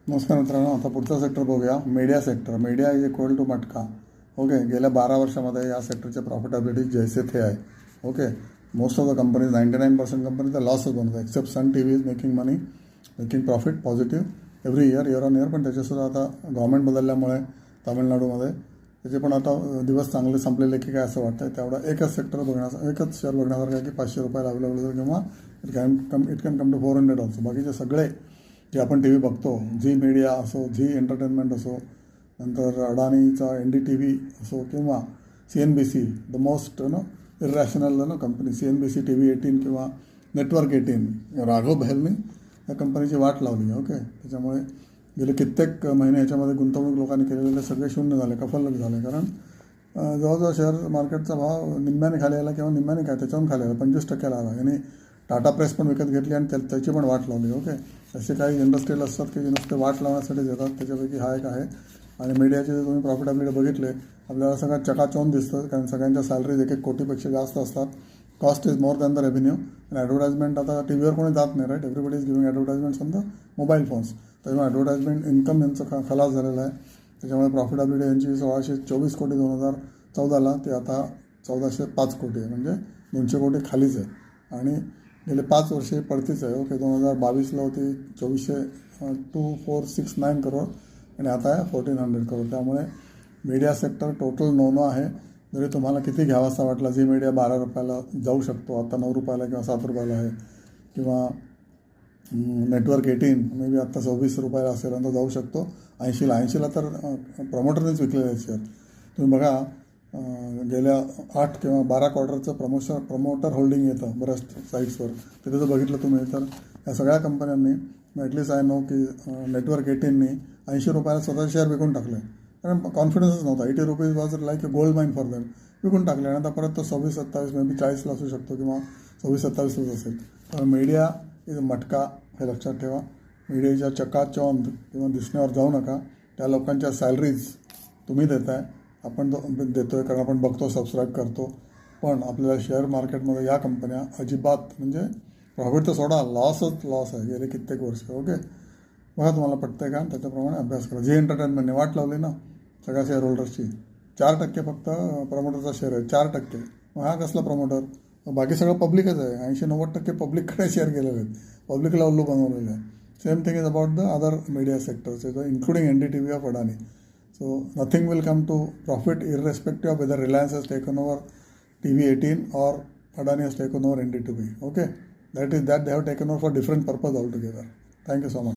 नमस्कार मित्रांनो, आता पुढचा सेक्टर बघूया. Media sector. Media is equal to मटका. ओके, गेल्या 12 वर्षामध्ये या सेक्टरचे प्रॉफिटेबिलिटी जैसे थे आहे. Okay, most of the companies 99% company तर लॉसच बनवतात, except Sun T V is making money, making profit positive every year on year. पण त्याच्यासुद्धा आता गव्हर्नमेंट बदलल्यामुळे तामिळनाडूमध्ये त्याचे पण आता दिवस चांगले संपलेले की काय असं वाटतं. तेवढा एकच सेक्टर एकच शेअर बघण्यासारखं आहे की ₹500 अवेलेबल असेल किंवा it can come to 400 also. बाकीचे सगळे जे आपण टी व्ही बघतो, झी मीडिया असो, झी एंटरटेनमेंट असो, नंतर अडाणीचा NDTV असो किंवा CNBC, the most irrational company CNBC, TV18 किंवा नेटवर्क 18, राघव बहेलने या कंपनीची वाट लावली. ओके, त्याच्यामुळे गेले कित्येक महिने याच्यामध्ये गुंतवणूक लोकांनी केलेले सगळे शून्य झाले, कफलक झाले. कारण जवळजवळ शेअर मार्केटचा भाव निम्म्याने खाली आला किंवा निम्म्याने काय त्याच्याहून खाली आला, 25% आला. आणि टाटा प्रेस पण विकत घेतली आणि त्याची पण वाट लावली. ओके, असे काही इंडस्ट्रियल असतात की जे नुसते वाट लावण्यासाठी येतात, त्याच्यापैकी हा एक आहे. आणि मीडियाचे जर तुम्ही प्रॉफिटेबिलिटी बघितले, आपल्याला सगळं चकाचौंध दिसतं, कारण सगळ्यांच्या सॅलरीज 1-1 कोटीपेक्षा जास्त असतात. Cost is more than the revenue. आणि ॲडव्हर्टाइजमेंट आता टी व्हीवर कोणी जात नाही, right. Everybody is giving advertisements on the mobile phones. त्याच्यामुळे ॲडव्हर्टाइजमेंट इन्कम यांचं खलास झालेलं आहे. त्याच्यामुळे प्रॉफिटेबिलिटी यांची 1624 कोटी 2014ला ते आता 1405 कोटी आहे, म्हणजे 200 कोटी खालीच आहे. आणि गेले 5 वर्षे पडतीच आहे. ओके, 2022ला होती 2469 करोड आणि आता आहे 1400 करोड. त्यामुळे मीडिया सेक्टर टोटल नो आहे. जरी तुम्हाला किती घ्यावासा वाटला, झी मीडिया ₹12 जाऊ शकतो, आता ₹9 किंवा ₹7 आहे. किंवा नेटवर्क 18 मे बी आत्ता ₹26 असेल आणि तो जाऊ शकतो 80ला तर प्रमोटरनेच विकलेले आहेत शेअर. तुम्ही बघा, गेल्या 8 किंवा 12 क्वार्टरचं प्रमोटर होल्डिंग येतं बऱ्याच साईट्सवर. तिथे जर बघितलं तुम्ही तर या सगळ्या कंपन्यांनी, ॲटलीस्ट आय नो की नेटवर्क 18नी ₹80 स्वतः शेअर विकून टाकले. कारण कॉन्फिडन्सच नव्हता. ₹80 was like a gold mine for them. विकून टाकले आणि आता परत तो 26-27 मे बी 40ला असू शकतो किंवा 26-27लाच असेल. तर मीडिया इज मटका, हे लक्षात ठेवा. मीडियाच्या चकाचौंध किंवा दिसण्यावर जाऊ नका. त्या लोकांच्या सॅलरीज तुम्ही देताय, आपण देतो आहे, कारण आपण बघतो, सबस्क्राईब करतो. पण आपल्याला शेअर मार्केटमध्ये या कंपन्या अजिबात, म्हणजे प्रॉफिट तर सोडा, लॉसच लॉस आहे गेले कित्येक वर्ष. ओके, बघा तुम्हाला पटतंय का, त्याच्याप्रमाणे अभ्यास करा. झी एंटरटेनमेंटने वाट लावली ना सगळ्या शेअर होल्डर्सची. 4% फक्त प्रमोटरचा शेअर आहे, 4%. मग हा कसला प्रमोटर? बाकी सगळं पब्लिकच आहे. 80-90% पब्लिककडे शेअर गेलेले आहेत, पब्लिकला उल्लू बनवलेलं आहे. Same thing is about the other media sectors, including NDTV of Adani. So nothing will come to profit irrespective of whether Reliance has taken over TV18 or Adani has taken over NDTV. Okay, that they have taken over for different purpose altogether. Thank you so much.